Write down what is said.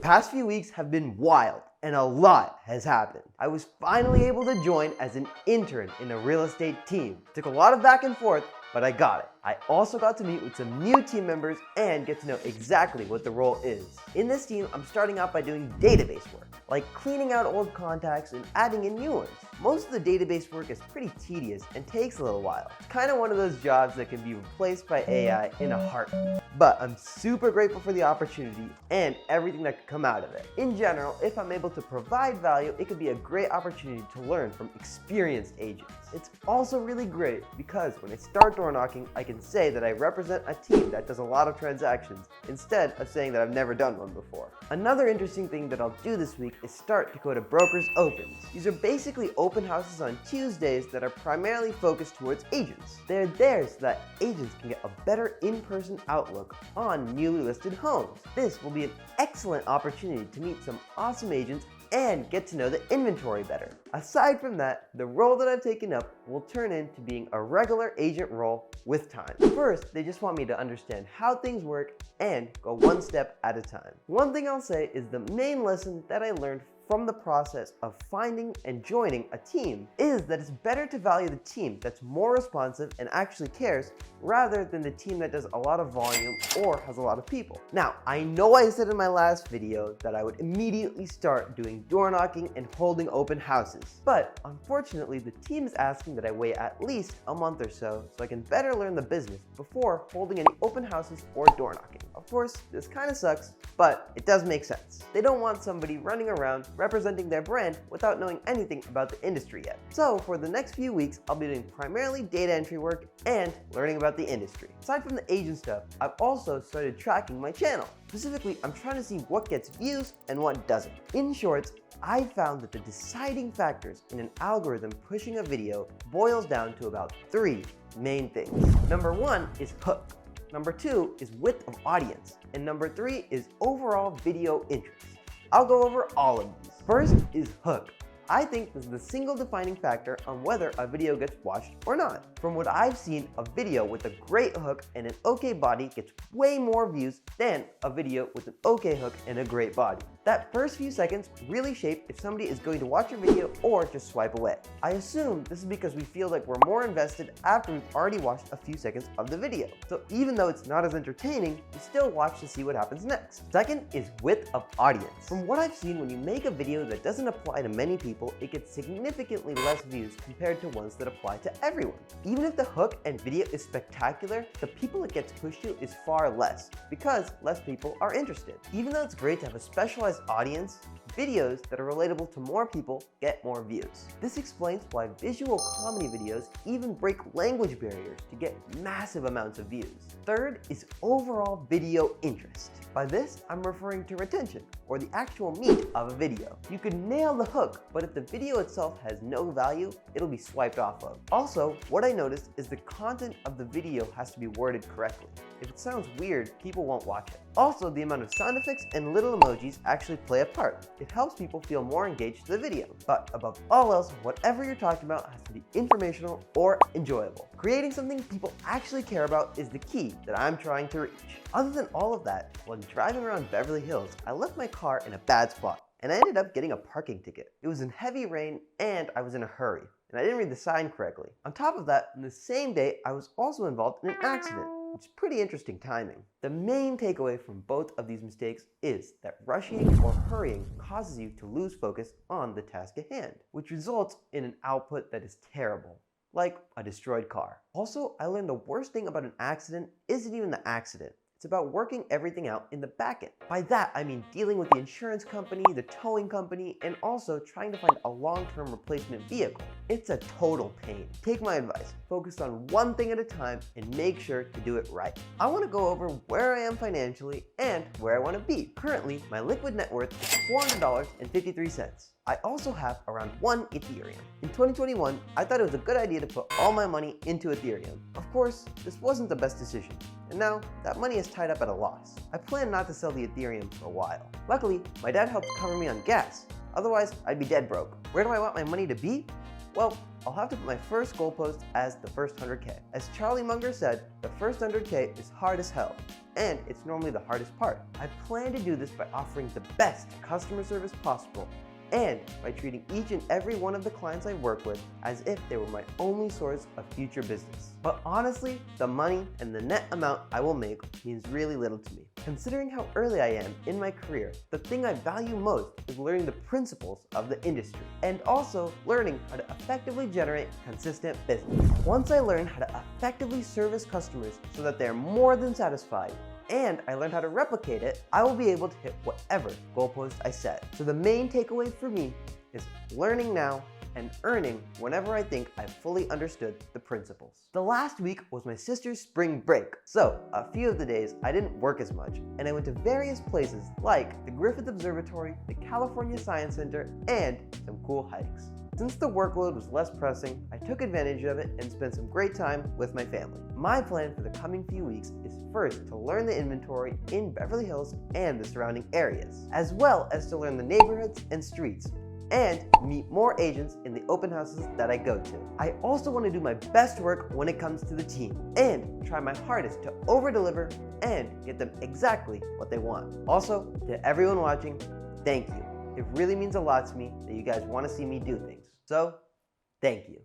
past few weeks have been wild and a lot has happened. I was finally able to join as an intern in a real estate team. Took a lot of back and forth, but I got it. I also got to meet with some new team members and get to know exactly what the role is. In this team, I'm starting out by doing database work, like cleaning out old contacts and adding in new ones. Most of the database work is pretty tedious and takes a little while. It's kind of one of those jobs that can be replaced by AI in a heartbeat. But I'm super grateful for the opportunity and everything that could come out of it. In general, if I'm able to provide value, it could be a great opportunity to learn from experienced agents. It's also really great because when I start door knocking, I can say that I represent a team that does a lot of transactions instead of saying that I've never done one before. Another interesting thing that I'll do this week is start to go to Brokers Opens. These are basically open houses on Tuesdays that are primarily focused towards agents. They're there so that agents can get a better in-person outlook on newly listed homes. This will be an excellent opportunity to meet some awesome agents and get to know the inventory better. Aside from that, the role that I've taken up will turn into being a regular agent role with time. First, they just want me to understand how things work and go one step at a time. One thing I'll say is the main lesson that I learned from the process of finding and joining a team is that it's better to value the team that's more responsive and actually cares rather than the team that does a lot of volume or has a lot of people. Now, I know I said in my last video that I would immediately start doing door knocking and holding open houses, but unfortunately the team is asking that I wait at least a month or so I can better learn the business before holding any open houses or door knocking. Of course, this kind of sucks, but it does make sense. They don't want somebody running around representing their brand without knowing anything about the industry yet. So for the next few weeks, I'll be doing primarily data entry work and learning about the industry. Aside from the agent stuff, I've also started tracking my channel. Specifically, I'm trying to see what gets views and what doesn't. In short, I found that the deciding factors in an algorithm pushing a video boils down to about 3 main things. Number 1 is hook. Number 2 is width of audience. And number 3 is overall video interest. I'll go over all of these. First is hook. I think this is the single defining factor on whether a video gets watched or not. From what I've seen, a video with a great hook and an okay body gets way more views than a video with an okay hook and a great body. That first few seconds really shape if somebody is going to watch your video or just swipe away. I assume this is because we feel like we're more invested after we've already watched a few seconds of the video. So even though it's not as entertaining, we still watch to see what happens next. Second is width of audience. From what I've seen, when you make a video that doesn't apply to many people, it gets significantly less views compared to ones that apply to everyone. Even if the hook and video is spectacular, the people it gets pushed to is far less because less people are interested. Even though it's great to have a specialized audience, videos that are relatable to more people get more views. This explains why visual comedy videos even break language barriers to get massive amounts of views. Third is overall video interest. By this, I'm referring to retention, or the actual meat of a video. You can nail the hook, but if the video itself has no value, it'll be swiped off of. Also, what I noticed is the content of the video has to be worded correctly. If it sounds weird, people won't watch it. Also, the amount of sound effects and little emojis actually play a part. It helps people feel more engaged to the video. But above all else, whatever you're talking about has to be informational or enjoyable. Creating something people actually care about is the key that I'm trying to reach. Other than all of that, when driving around Beverly Hills, I left my car in a bad spot and I ended up getting a parking ticket. It was in heavy rain and I was in a hurry, and I didn't read the sign correctly. On top of that, on the same day, I was also involved in an accident, which is pretty interesting timing. The main takeaway from both of these mistakes is that rushing or hurrying causes you to lose focus on the task at hand, which results in an output that is terrible, like a destroyed car. Also, I learned the worst thing about an accident isn't even the accident. It's about working everything out in the back end. By that, I mean dealing with the insurance company, the towing company, and also trying to find a long-term replacement vehicle. It's a total pain. Take my advice, focus on one thing at a time and make sure to do it right. I want to go over where I am financially and where I want to be. Currently, my liquid net worth is $400.53. I also have around 1 Ethereum. In 2021, I thought it was a good idea to put all my money into Ethereum. Of course, this wasn't the best decision, and now that money is tied up at a loss. I plan not to sell the Ethereum for a while. Luckily, my dad helped cover me on gas. Otherwise, I'd be dead broke. Where do I want my money to be? Well, I'll have to put my first goalpost as the first 100K. As Charlie Munger said, the first 100K is hard as hell, and it's normally the hardest part. I plan to do this by offering the best customer service possible, and by treating each and every one of the clients I work with as if they were my only source of future business. But honestly, the money and the net amount I will make means really little to me. Considering how early I am in my career, the thing I value most is learning the principles of the industry and also learning how to effectively generate consistent business. Once I learn how to effectively service customers so that they are more than satisfied, and I learned how to replicate it, I will be able to hit whatever goalpost I set. So the main takeaway for me is learning now and earning whenever I think I've fully understood the principles. The last week was my sister's spring break, so a few of the days I didn't work as much, and I went to various places like the Griffith Observatory, the California Science Center, and some cool hikes. Since the workload was less pressing, I took advantage of it and spent some great time with my family. My plan for the coming few weeks is first to learn the inventory in Beverly Hills and the surrounding areas, as well as to learn the neighborhoods and streets, and meet more agents in the open houses that I go to. I also want to do my best work when it comes to the team and try my hardest to over-deliver and get them exactly what they want. Also, to everyone watching, thank you. It really means a lot to me that you guys want to see me do things. So, thank you.